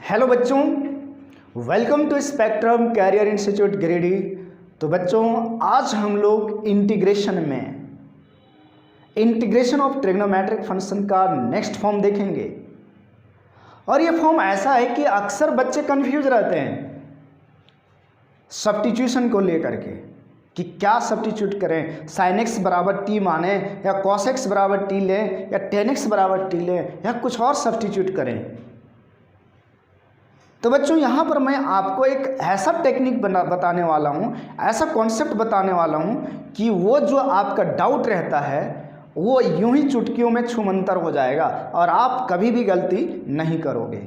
Hello बच्चों, welcome to spectrum career institute Giridih. तो बच्चों, आज हम लोग इंटीग्रेशन ऑफ ट्रिग्नोमेट्रिक फंक्शन का नेक्स्ट फॉर्म देखेंगे। और ये फॉर्म ऐसा है कि अक्सर बच्चे कंफ्यूज रहते हैं सब्स्टिट्यूशन को लेकर के कि क्या सब्स्टिट्यूट करें, साइन एक्स बराबर टी माने या कॉस एक्स बराबर टी लें या टेन एक्स बराबर टी लें या कुछ और सब्स्टिट्यूट करें। तो बच्चों, यहाँ पर मैं आपको एक ऐसा टेक्निक बताने वाला हूँ, ऐसा कॉन्सेप्ट बताने वाला हूँ कि वो जो आपका डाउट रहता है वो यूं ही चुटकियों में छूमंतर हो जाएगा और आप कभी भी गलती नहीं करोगे।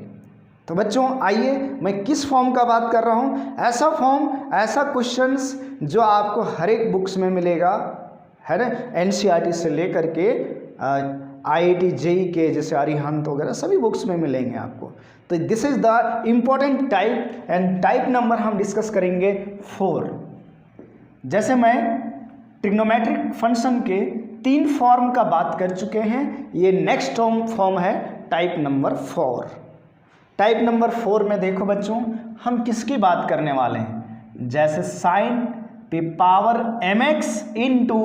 तो बच्चों आइए, मैं किस फॉर्म का बात कर रहा हूँ। ऐसा फॉर्म, ऐसा क्वेश्चंस जो आपको हर एक बुक्स में मिलेगा, है ना, एनसीईआरटी से लेकर के आईआईटी जेई के जैसे अरिहंत वगैरह सभी बुक्स में मिलेंगे आपको। तो this is the important type and type number हम डिस्कस करेंगे 4। जैसे मैं ट्रिग्नोमेट्रिक फंक्शन के 3 फॉर्म का बात कर चुके हैं, ये नेक्स्ट फॉर्म है टाइप नंबर 4। टाइप नंबर 4 में देखो बच्चों, हम किसकी बात करने वाले हैं। जैसे साइन पे पावर mx इंटू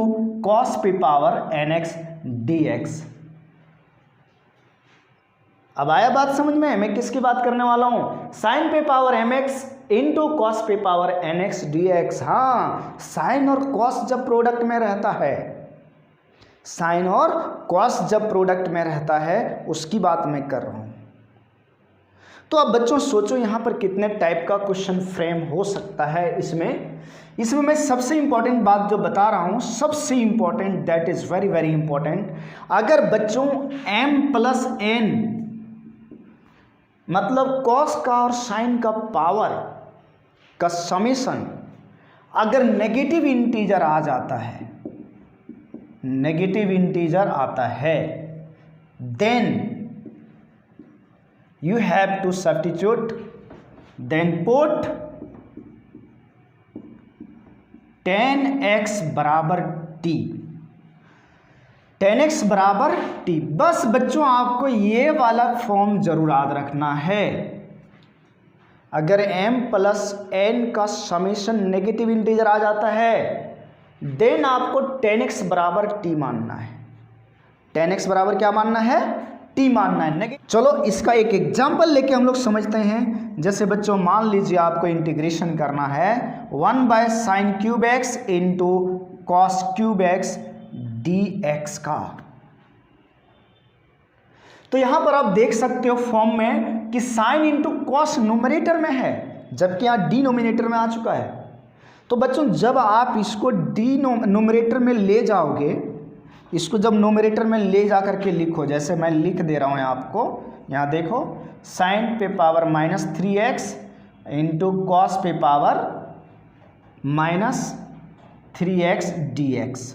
कॉस पे पावर nx dx। अब आया बात समझ में, मैं किसकी बात करने वाला हूं। साइन पे पावर mx इंटू कॉस पे पावर nx dx। हाँ, साइन और कॉस जब प्रोडक्ट में रहता है, साइन और कॉस जब प्रोडक्ट में रहता है उसकी बात मैं कर रहा हूं। तो अब बच्चों सोचो यहाँ पर कितने टाइप का क्वेश्चन फ्रेम हो सकता है। इसमें मैं सबसे इंपॉर्टेंट बात जो बता रहा हूँ, सबसे important, that is very very important. अगर बच्चों m प्लस n मतलब कॉस का और साइन का पावर का समेशन अगर नेगेटिव इंटीजर आ जाता है, नेगेटिव इंटीजर आता है, then you have to substitute, then put tan x बराबर t, tan x बराबर t। बस बच्चों आपको ये वाला फॉर्म जरूर याद रखना है। अगर m प्लस n का समेशन नेगेटिव इंटीजर आ जाता है, देन आपको tan x बराबर t मानना है। tan x बराबर क्या मानना है? टी मानना है। चलो इसका एक एग्जाम्पल लेके हम लोग समझते हैं। जैसे बच्चों मान लीजिए आपको इंटीग्रेशन करना है 1 by sine cube x into cos cube x dx का। तो यहां पर आप देख सकते हो फॉर्म में कि साइन इंटू कॉस न्यूमरेटर में है, जबकि यहां डिनोमिनेटर में आ चुका है। तो बच्चों जब आप इसको डिनोमिनेटर में ले जाओगे, इसको जब नोमिनेटर में ले जा करके लिखो, जैसे मैं लिख दे रहा हूँ आपको, यहाँ देखो, साइन पे power minus 3x into cos पे पावर माइनस 3x dx।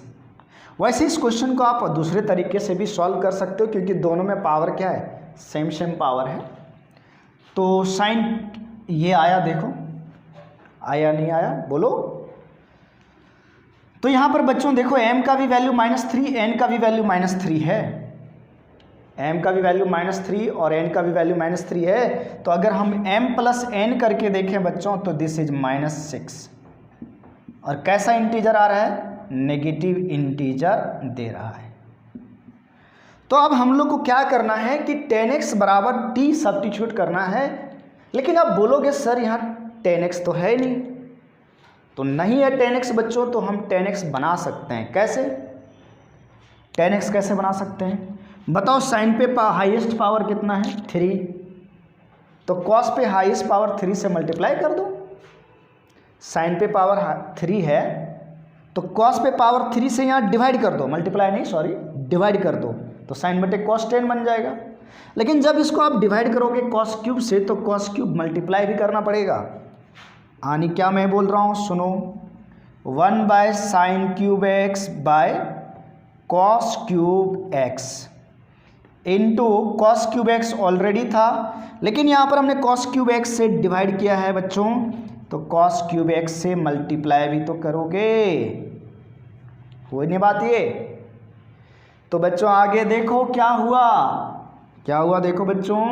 वैसे इस क्वेश्चन को आप दूसरे तरीके से भी सॉल्व कर सकते हो, क्योंकि दोनों में पावर क्या है, सेम पावर है। तो साइन ये आया, देखो आया नहीं आया, बोलो। तो यहाँ पर बच्चों देखो m का भी वैल्यू -3, n का भी वैल्यू -3 है। m का भी वैल्यू -3 और n का भी वैल्यू -3 है। तो अगर हम m प्लस n करके देखें बच्चों, तो दिस इज -6। और कैसा इंटीजर आ रहा है? नेगेटिव इंटीजर दे रहा है। तो अब हम लोग को क्या करना है कि tan x बराबर t सब्स्टिट्यूट करना है। लेकिन आप बोलोगे सर यहाँ tan x तो है नहीं, तो नहीं है tan x बच्चों, तो हम tan x बना सकते हैं। कैसे tan x कैसे बना सकते हैं बताओ। साइन पे हाईएस्ट पावर कितना है? 3। तो कॉस पे हाईएस्ट पावर 3 से मल्टीप्लाई कर दो। साइन पे पावर 3 है तो कॉस पे पावर 3 से यहाँ डिवाइड कर दो, मल्टीप्लाई नहीं, सॉरी, डिवाइड कर दो, तो साइन बटे कॉस 10 बन जाएगा। लेकिन जब इसको आप डिवाइड करोगे कॉस क्यूब से, तो कॉस क्यूब मल्टीप्लाई भी करना पड़ेगा। यानी क्या मैं बोल रहा हूँ, सुनो, 1 by sine cube x by cos cube x into cos cube x already था, लेकिन यहाँ पर हमने कॉस क्यूब एक्स से डिवाइड किया है बच्चों, तो कॉस क्यूब एक्स से मल्टीप्लाई भी तो करोगे, हो नहीं बात ये। तो बच्चों आगे देखो क्या हुआ, क्या हुआ देखो बच्चों,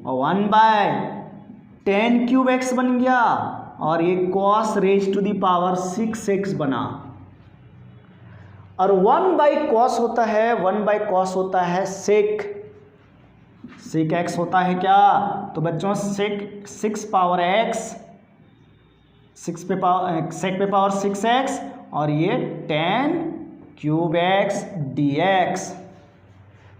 और 1/10 क्यूब एक्स बन गया, और ये cos raise to the power 6x बना। और 1/cos होता है, 1/cos होता है sec x होता है क्या? तो बच्चों sec पावर x, sec पे पावर 6x, और ये 10 क्यूब x dx।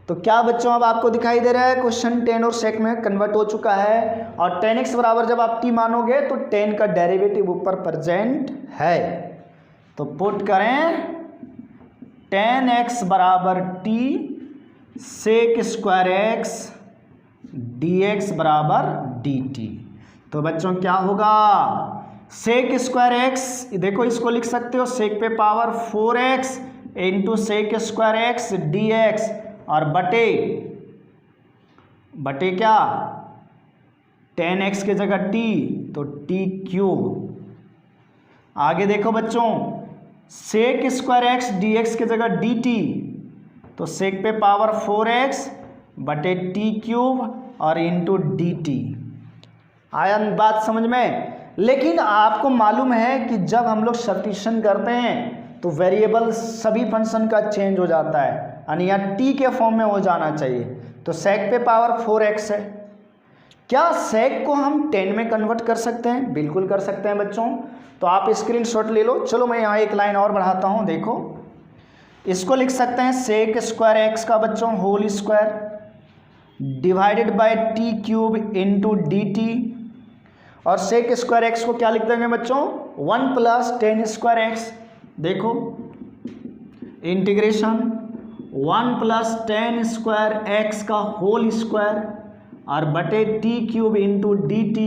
तो क्या बच्चों अब आपको दिखाई दे रहा है क्वेश्चन 10 और sec में कन्वर्ट हो चुका है। और 10x बराबर जब आप t मानोगे तो 10 का डेरिवेटिव ऊपर प्रेजेंट है, तो पुट करें 10x बराबर t sec square x dx बराबर dt। तो बच्चों क्या होगा, sec स्क्वायर x, देखो इसको लिख सकते हो sec पे power 4x into sec square x dx, और बटे क्या 10x के जगह t, तो t क्यूब। आगे देखो बच्चों sec स्क्वायर x dx के जगह dt, तो sec पे पावर 4x बटे t क्यूब और इंटू dt। आया बात समझ में? लेकिन आपको मालूम है कि जब हम लोग सब्स्टिट्यूशन करते हैं तो वेरिएबल सभी फंक्शन का चेंज हो जाता है, यानी यहाँ t के फॉर्म में हो जाना चाहिए। तो sec पे पावर 4x है, क्या sec को हम 10 में कन्वर्ट कर सकते हैं? बिल्कुल कर सकते हैं बच्चों। तो आप स्क्रीनशॉट ले लो। चलो मैं यहाँ एक लाइन और बढ़ाता हूँ, देखो इसको लिख सकते हैं sec स्क्वायर x का बच्चों whole square divided by t cube into dt, और sec स्क्वायर x को क्या लिख देंगे बच्चों 1 प्लस 10 स्क्वायर x। देखो इंटीग्रेशन 1 प्लस 10 स्क्वायर x का होल स्क्वायर और बटे t cube into dt।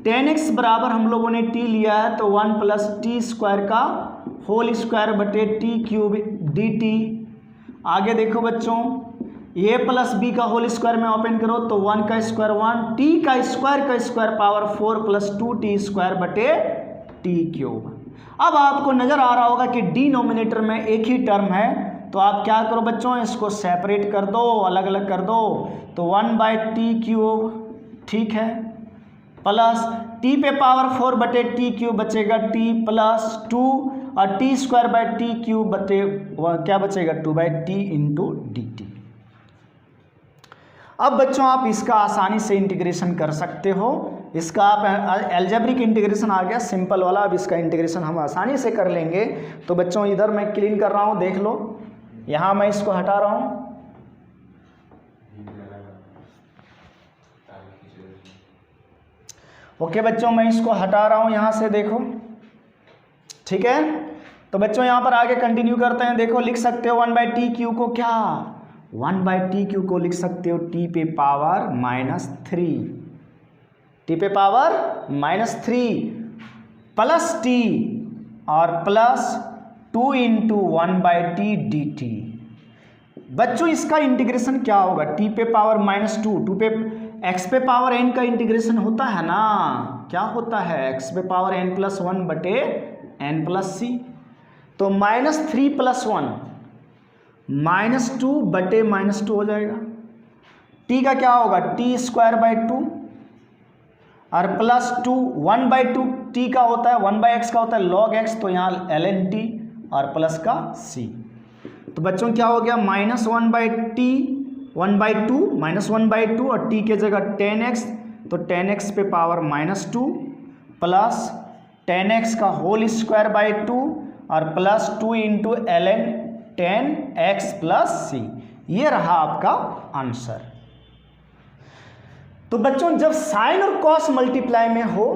10x बराबर हम लोगों ने t लिया है, तो 1 प्लस टी स्क्वायर का होल स्क्वायर बटे t क्यूब dt। आगे देखो बच्चों a प्लस बी का होल स्क्वायर में ओपन करो तो 1 का स्क्वायर 1, t का square power 4 plus 2t square बटे t क्यूब। अब आपको नजर आ रहा होगा कि डिनोमिनेटर में एक ही टर्म है, तो आप क्या करो बच्चों इसको सेपरेट कर दो, अलग अलग कर दो। तो 1/t क्यूब, ठीक है, प्लस t पे पावर 4 बटे t क्यूब बचेगा t प्लस 2, और t square by t cube बटे क्या बचेगा 2/t इंटू dt। अब बच्चों आप इसका आसानी से इंटीग्रेशन कर सकते हो। इसका आप एल्जेब्रिक इंटीग्रेशन आ गया सिंपल वाला, अब इसका इंटीग्रेशन हम आसानी से कर लेंगे। तो बच्चों इधर मैं क्लीन कर रहा हूँ, देख लो यहाँ मैं इसको हटा रहा हूँ। ओके बच्चों मैं इसको हटा रहा हूँ यहाँ से, देखो ठीक है। तो बच्चों यहाँ पर आगे कंटिन्यू करते हैं। देखो लिख सकते हो 1/t क्यू को क्या 1/t क्यू को लिख सकते हो t पे पावर -3, t पे पावर -3 प्लस t और प्लस 2 इंटू 1/t dt। बच्चों इसका इंटीग्रेशन क्या होगा, t पे पावर -2 पे x पे पावर n का इंटीग्रेशन होता है ना, क्या होता है x पे पावर n+1 बटे n+c। तो -3 + 1 -2 बटे -2 हो जाएगा। t का क्या होगा t²/2 और प्लस 2 1/2 t का होता है 1/x का होता है log x, तो यहाँ ln t और प्लस का c। तो बच्चों क्या हो गया -1/2 और t के जगह 10x, तो 10x पे पावर -2 प्लस 10x का होल स्क्वायर बाई 2 और plus 2 into ln 10x plus c। ये रहा आपका आंसर। तो बच्चों जब साइन और कॉस मल्टीप्लाई में हो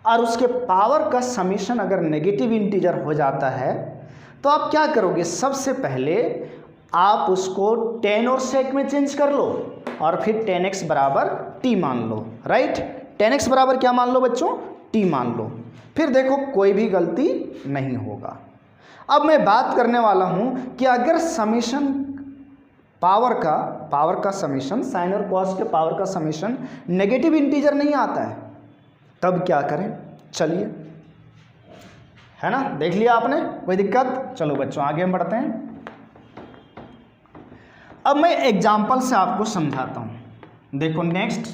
और उसके पावर का समीशन अगर नेगेटिव इंटीजर हो जाता है तो आप क्या करोगे, सबसे पहले आप उसको 10 और sec में चेंज कर लो और फिर 10x बराबर t मान लो, राइट। 10x बराबर क्या मान लो बच्चों, t मान लो, फिर देखो कोई भी गलती नहीं होगा। अब मैं बात करने वाला हूं कि अगर समीशन पावर का समीशन साइन और कॉस के पावर का समीशन नेगेटिव इंटीजर नहीं आता है तब क्या करें, चलिए, है ना, देख लिया आपने, कोई दिक्कत। चलो बच्चों आगे हम बढ़ते हैं। अब मैं एग्जाम्पल से आपको समझाता हूं। देखो नेक्स्ट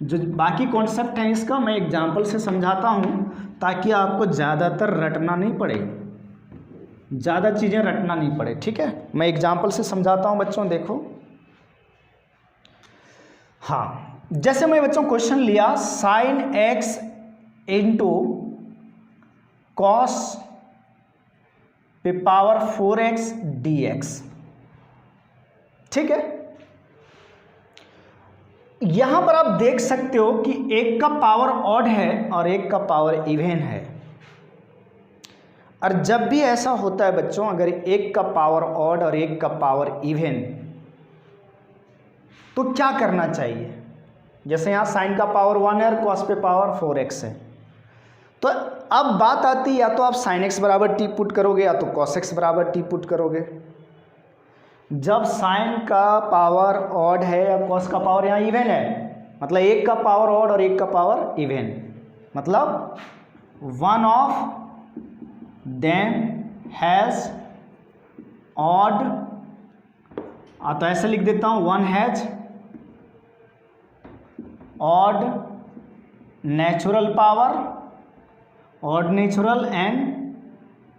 जो बाकी कॉन्सेप्ट है इसका मैं एग्जांपल से समझाता हूँ ताकि आपको ज़्यादातर रटना नहीं पड़े, ज़्यादा चीज़ें रटना नहीं पड़े, ठीक है। मैं एग्जांपल से समझाता हूँ बच्चों। देखो हाँ, जैसे मैं बच्चों क्वेश्चन लिया sin x इंटू कॉस पे पावर 4x dx, ठीक है। यहां पर आप देख सकते हो कि एक का पावर ऑड है और एक का पावर इवन है। और जब भी ऐसा होता है बच्चों, अगर एक का पावर ऑड और एक का पावर इवन, तो क्या करना चाहिए। जैसे यहाँ साइन का पावर 1 है और कॉस पे पावर 4x है, तो अब बात आती है या तो आप साइन एक्स बराबर टी पुट करोगे या तो कॉस एक्स बराबर टी पुट करोगे। जब साइन का पावर ऑड है या कॉस का पावर यहाँ इवन है, मतलब एक का पावर ऑड और एक का पावर इवन, मतलब one of them has odd, तो ऐसे लिख देता हूँ, one has odd natural power, odd natural, and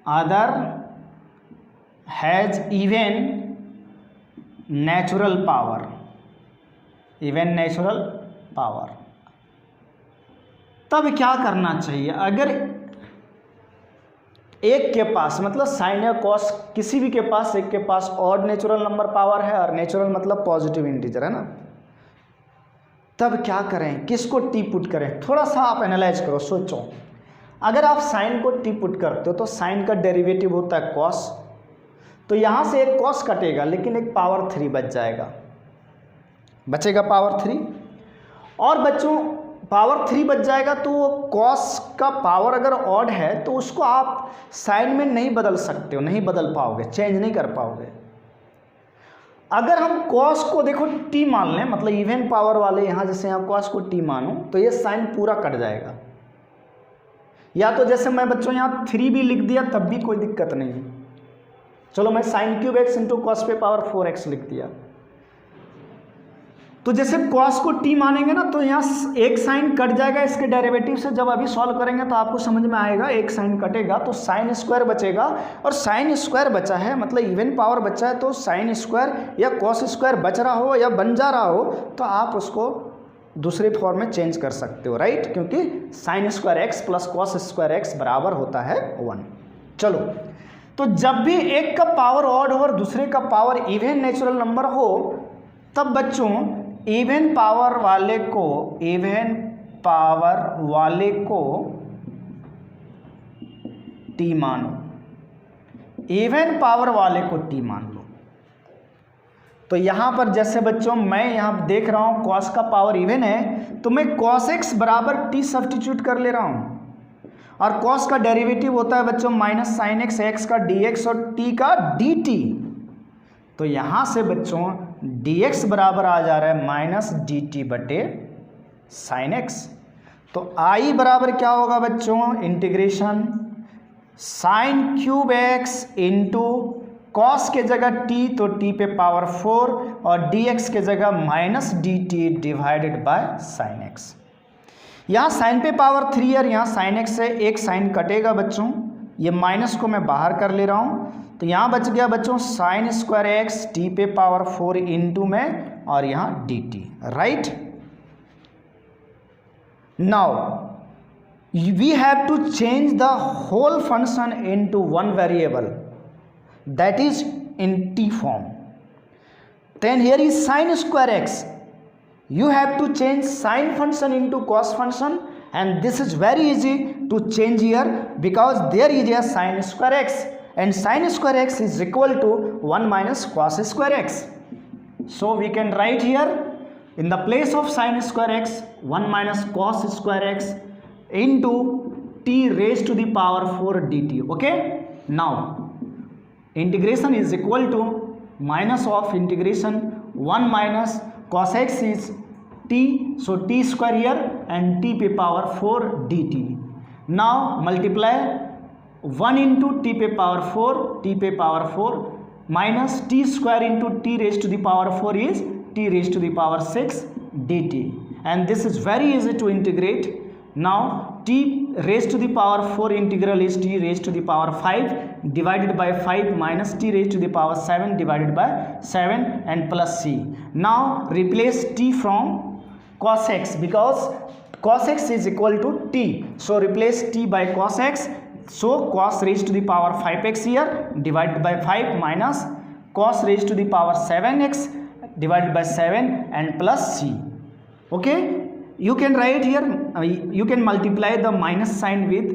other has even natural power, even natural power. तब क्या करना चाहिए, अगर एक के पास मतलब साइन या कॉस किसी भी के पास, एक के पास ऑड नेचुरल नंबर पावर है, और नेचुरल मतलब पॉजिटिव इंटीजर है ना, तब क्या करें, किसको टी पुट करें। थोड़ा सा आप एनालाइज करो, सोचो। अगर आप साइन को टी पुट करते हो तो साइन का डेरिवेटिव होता है कॉस, तो यहाँ से एक कॉस कटेगा लेकिन एक पावर 3 बच जाएगा, बचेगा पावर 3। और बच्चों पावर 3 बच जाएगा तो वो कॉस का पावर अगर ऑड है तो उसको आप साइन में नहीं बदल सकते हो, नहीं बदल पाओगे, चेंज नहीं कर पाओगे। अगर हम कॉस को देखो टी मान लें, मतलब इवन पावर वाले यहाँ जैसे यहाँ कॉस को टी मानो, तो ये साइन पूरा कट जाएगा। या तो जैसे मैं बच्चों यहाँ 3 भी लिख दिया तब भी कोई दिक्कत नहीं है। चलो मैं sign cube x into cos पे पावर 4x लिख दिया। तो जैसे कॉस को टी मानेंगे ना तो यहाँ एक साइन कट जाएगा इसके डेरिवेटिव से। जब अभी सॉल्व करेंगे तो आपको समझ में आएगा, एक साइन कटेगा तो साइन स्क्वायर बचेगा, और साइन स्क्वायर बचा है मतलब इवन पावर बचा है, तो साइन स्क्वायर या कॉस स्क्वायर बच रहा हो या बन जा रहा हो तो आप उसको दूसरे फॉर्म में चेंज कर सकते हो, राइट, क्योंकि sign square x plus cos square x बराबर होता है 1। चलो, तो जब भी एक का पावर ऑड हो और दूसरे का पावर इवन नेचुरल नंबर हो, तब बच्चों इवन पावर वाले को टी मानो, इवन पावर वाले को टी मान लो। तो यहां पर जैसे बच्चों मैं यहां देख रहा हूं कॉस का पावर इवन है, तो मैं कॉस एक्स बराबर टी सब्स्टिट्यूट कर ले रहा हूं, और कॉस का डेरिवेटिव होता है बच्चों माइनस साइन एक्स, एक्स का डी एक्स और टी का डी टी। तो यहां से बच्चों dx बराबर आ जा रहा है माइनस डी टी बटे साइन एक्स। तो i बराबर क्या होगा बच्चों, integration sign cube x into cos के जगह t तो t पे पावर 4 और dx के जगह minus d T divided by sine x. यहाँ साइन पे पावर 3 और यहाँ साइन एक्स से एक साइन कटेगा बच्चों, ये माइनस को मैं बाहर कर ले रहा हूँ, तो यहाँ बच गया बच्चों साइन स्क्वायर एक्स टी पे पावर 4 इंटू में और यहाँ d t, right. Now we have to change the whole function into one variable that is in t form. Then here is sin square x. You have to change sin function into cos function, and this is very easy to change here because there is a sin square x, and sin square x is equal to 1 minus cos square x. So we can write here in the place of sin square x 1 minus cos square x into t raised to the power 4 dt. Okay, now integration is equal to minus of integration 1 minus cos x is t, so t square here and t पे power 4 dt. Now multiply 1 into t पे power 4, t पे power 4 minus t square into t raised to the power 4 is t raised to the power 6 dt, and this is very easy to integrate. Now t raised to the power 4 integral is t raised to the power 5 divided by 5 minus t raised to the power 7 divided by 7 and plus c. Now replace t from cos x because cos x is equal to t, so replace t by cos x. So cos raised to the power 5x here divided by 5 minus cos raised to the power 7x divided by 7 and plus c. Okay, you can write here, you can multiply the minus sign with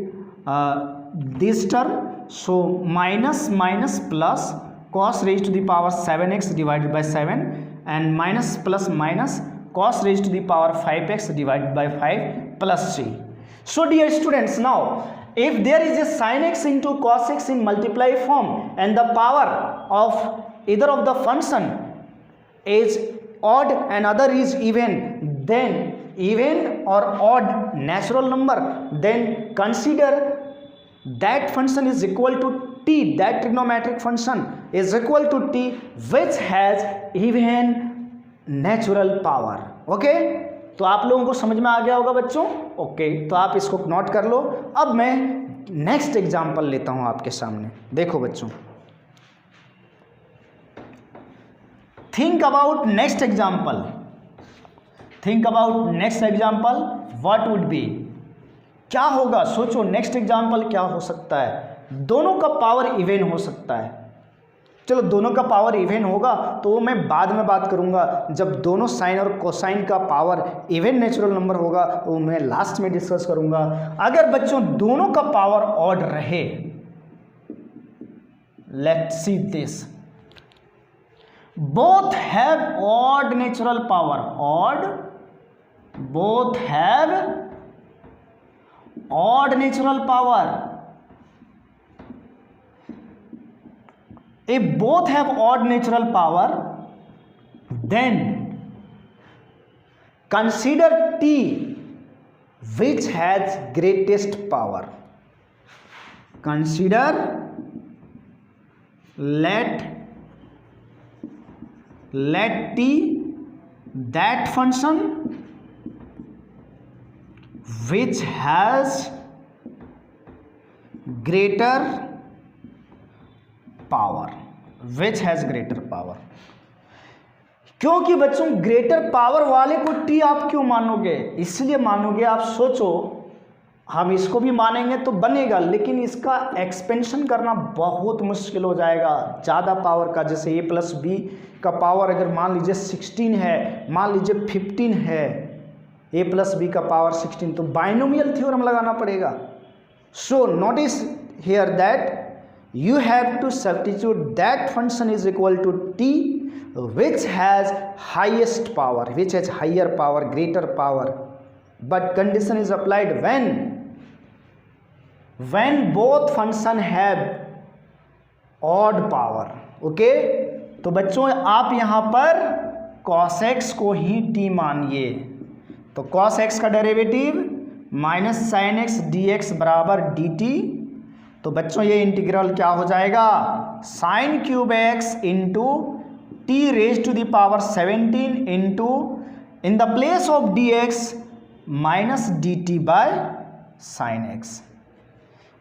this term. So minus minus plus cos raised to the power 7x divided by 7 and minus plus minus cos raised to the power 5x divided by 5 plus c. So dear students, now if there is a sin x into cos x in multiply form and the power of either of the function is odd and other is even, then even or odd natural number, then consider that function is equal to t, that trigonometric function is equal to t which has even natural power. Okay, तो आप लोगों को समझ में आ गया होगा बच्चों. Okay, तो आप इसको नोट कर लो. अब मैं नेक्स्ट एग्जांपल लेता हूं आपके सामने. देखो बच्चों, think about next example. Think about next example. What would be, क्या होगा, सोचो नेक्स्ट एग्जांपल क्या हो सकता है. दोनों का पावर इवन हो सकता है. चलो दोनों का पावर इवन होगा तो वो मैं बाद में बात करूंगा. जब दोनों साइन और कोसाइन का पावर इवन नेचुरल नंबर होगा वो मैं लास्ट में डिस्कस करूंगा. अगर बच्चों दोनों का पावर ऑड रहे, let's see this, both have odd natural power, odd, both have odd natural power. If both have odd natural power, then consider t which has greatest power. Consider, let t that function which has greater power, which has greater power. क्योंकि बच्चों greater power वाले को T आप क्यों मानोगे, इसलिए मानोगे आप, सोचो हम इसको भी मानेंगे तो बनेगा, लेकिन इसका एक्सपेंशन करना बहुत मुश्किल हो जाएगा ज़्यादा पावर का. जैसे a प्लस बी का पावर अगर मान लीजिए 16 है, मान लीजिए 15 है, a प्लस बी का पावर 16, तो बाइनोमियल थ्योरम लगाना पड़ेगा. So notice here that you have to substitute that function is equal to t which has highest power, which has higher power, greater power. But condition is applied when both function have odd power. Okay, तो बच्चों आप यहाँ पर cos x को ही t मानिए. तो cos x का derivative minus sine x dx बराबर dt. तो बच्चों ये इंटीग्रल क्या हो जाएगा, sine cube x into t raise to the power 17 into in the place of d x minus d t by sine x.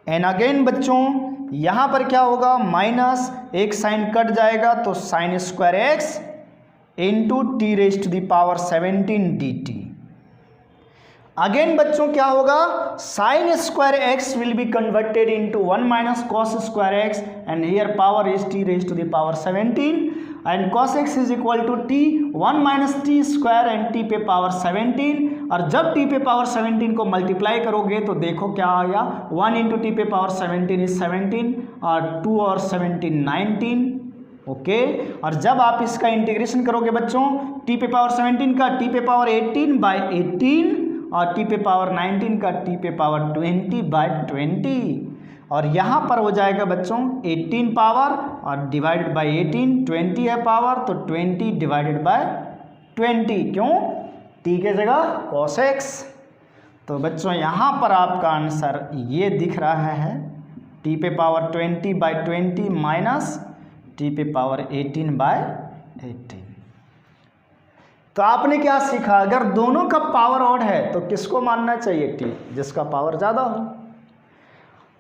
And again बच्चों यहाँ पर क्या होगा, माइनस एक साइन कट जाएगा तो sine square x into t raise to the power 17 d t. Again बच्चों क्या होगा, sine square x will be converted into 1 minus cos square x and here power is t raise to the power 17 and cos x is equal to t 1 minus t square and t पे power 17. और जब T पे power 17 को multiply करोगे तो देखो क्या आ गया, 1 इंटू टी पे पावर 17 इज 17 और 2 और 17 19. ओके, और जब आप इसका इंटीग्रेशन करोगे बच्चों टी पे पावर 17 का टी पे पावर 18 बाय 18 और टी पे पावर 19 का टी पे पावर 20 बाय 20. और यहाँ पर हो जाएगा बच्चों 18 पावर और डिवाइडेड बाय 18, 20 है पावर तो 20 डिवाइडेड बाय 20. क्यों, टी के जगह cos x. तो बच्चों यहाँ पर आपका आंसर ये दिख रहा है, टी पे पावर 20 बाय 20 माइनस टी पे पावर 18 बाय 18. तो आपने क्या सीखा, अगर दोनों का पावर ऑड है तो किसको मानना चाहिए, टी, जिसका पावर ज़्यादा हो।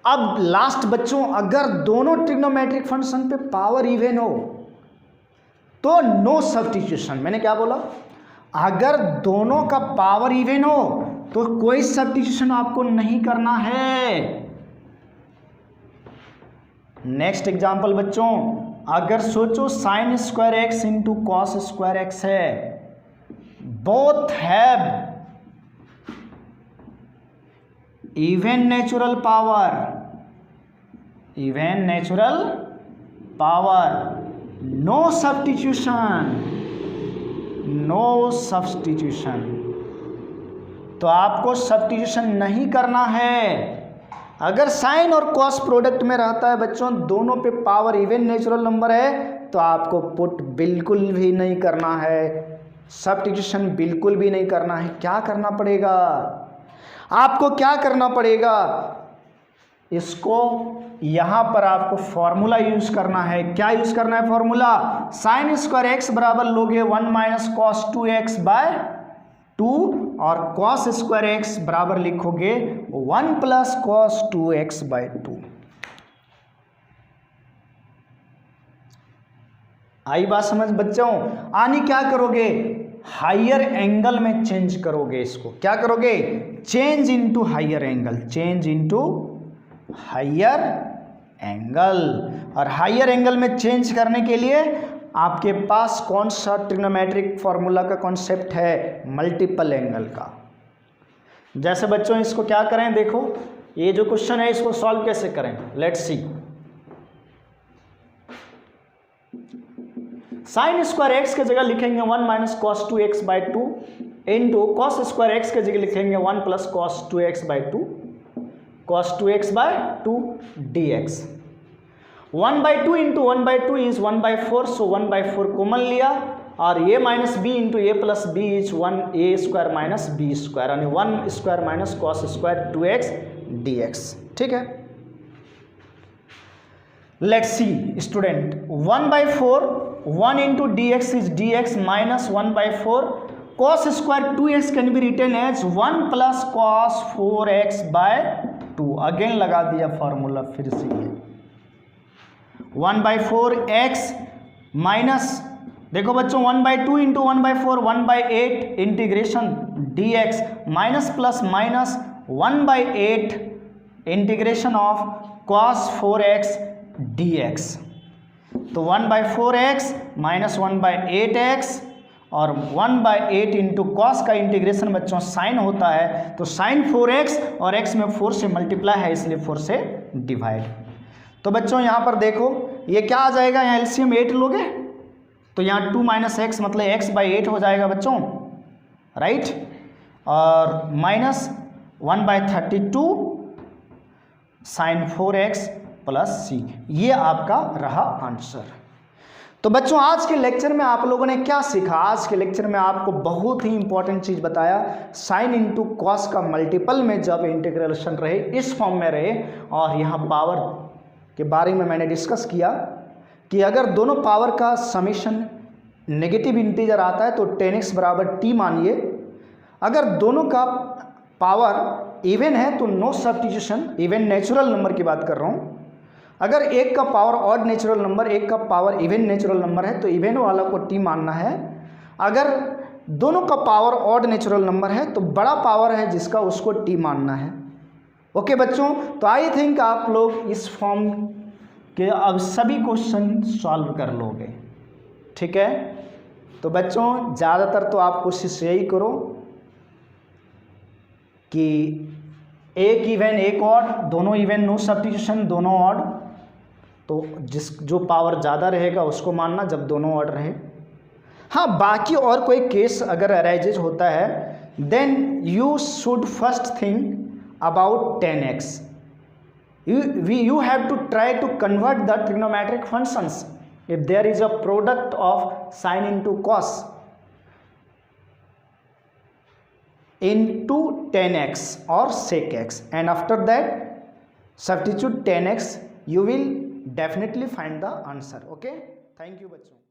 अब लास्ट बच्चों, अगर दोनों ट्रिग्नोमेट्रिक फंक्शन पे पावर इवन हो तो नो सब्स्टिट्यूशन। मैंने क्या बोला, अगर दोनों का पावर इवन हो तो कोई सब्स्टिट्यूशन आपको नहीं करना है। नेक्स्ट एग्जांपल बच्चों, अगर सोचो sine square x into cos square x है, both have even natural power, even natural power, no substitution, no substitution. तो आपको सब्स्टिट्यूशन नहीं करना है। अगर साइन और कॉस प्रोडक्ट में रहता है बच्चों, दोनों पे पावर इवन नेचुरल नंबर है, तो आपको पुट बिल्कुल भी नहीं करना है, सब्स्टिट्यूशन बिल्कुल भी नहीं करना है। क्या करना पड़ेगा आपको, क्या करना पड़ेगा, इसको यहाँ पर आपको फॉर्मूला यूज करना है। क्या यूज करना है फॉर्मूला, साइन स्क्वायर एक्स बराबर लोगे 1 माइनस कॉस 2x बाय 2 और कॉस स्क्वायर एक्स बराबर लिखोगे 1 प्लस कॉस 2x बाय 2। आई बात समझ बच्चों। आनी क्या करोगे, हायर एंगल में चेंज करोगे इसको। क्या करोगे, change into higher angle, change into higher angle. और हायर एंगल में चेंज करने के लिए आपके पास कौन सा ट्रिग्नोमेट्रिक फॉर्मूला का कॉन्सेप्ट है, मल्टीपल एंगल का। जैसे बच्चों इसको क्या करें, देखो ये जो क्वेश्चन है इसको सॉल्व कैसे करें, let's see. Sine square x की जगह लिखेंगे 1 minus cos 2x by 2 into cos square x की जगह लिखेंगे 1 plus cos 2x by 2 cos 2x by 2 dx। 1 by 2 into 1 by 2 is 1 by 4, सो 1 by 4 कॉमन लिया और a minus b into a plus b is 1 a square minus b square, यानी 1 square minus cos square 2x dx। ठीक है, let's see student, 1 by 4 1 into dx is dx minus 1 by 4 cos square 2x can be written as 1 plus cos 4x by 2। Again लगा दिया formula फिर से, 1 by 4 x minus, देखो बच्चों 1 by 2 into 1 by 4 1 by 8 integration dx minus plus minus 1 by 8 integration of cos 4x dx। तो 1 by 4x minus 1 by 8x और 1 by 8 into cos का integration बच्चों साइन होता है, तो साइन 4x और x में 4 से मल्टीप्लाई है इसलिए 4 से डिवाइड। तो बच्चों यहाँ पर देखो ये क्या आ जाएगा, यहाँ एलसीएम 8 लोगे तो यहाँ 2 माइनस एक्स मतलब x बाई 8 हो जाएगा बच्चों, राइट, और minus 1 by 32 sine 4x plus c, ये आपका रहा आंसर। तो बच्चों आज के लेक्चर में आप लोगों ने क्या सीखा, आज के लेक्चर में आपको बहुत ही इंपॉर्टेंट चीज़ बताया, साइन इंटू कॉस का मल्टीपल में जब इंटीग्रेशन रहे इस फॉर्म में रहे, और यहाँ पावर के बारे में मैंने डिस्कस किया कि अगर दोनों पावर का समीशन नेगेटिव इंटीजर आता है तो 10x बराबर t मानिए, अगर दोनों का पावर इवन है तो no substitution, even natural number की बात कर रहा हूँ। अगर एक का पावर ऑड नेचुरल नंबर, एक का पावर इवन नेचुरल नंबर है तो इवन वाला को टी मानना है। अगर दोनों का पावर ऑड नेचुरल नंबर है तो बड़ा पावर है जिसका उसको टी मानना है। ओके बच्चों, तो आई थिंक आप लोग इस फॉर्म के अब सभी क्वेश्चन सॉल्व कर लोगे। ठीक है, तो बच्चों ज़्यादातर तो आप कोशिश यही करो कि एक इवन एक ऑड, दोनों इवन नो सब्स्टिट्यूशन, दोनों ऑड, तो जो पावर ज़्यादा रहेगा उसको मानना जब दोनों ऑड रहे। हाँ, बाकी और कोई केस अगर अराइजेज होता है then you should first think about 10x, you have to try to convert the trigonometric functions if there is a product of sine into cos into 10x or sec x, and after that substitute 10x, you will definitely find the answer. Okay, thank you बच्चों।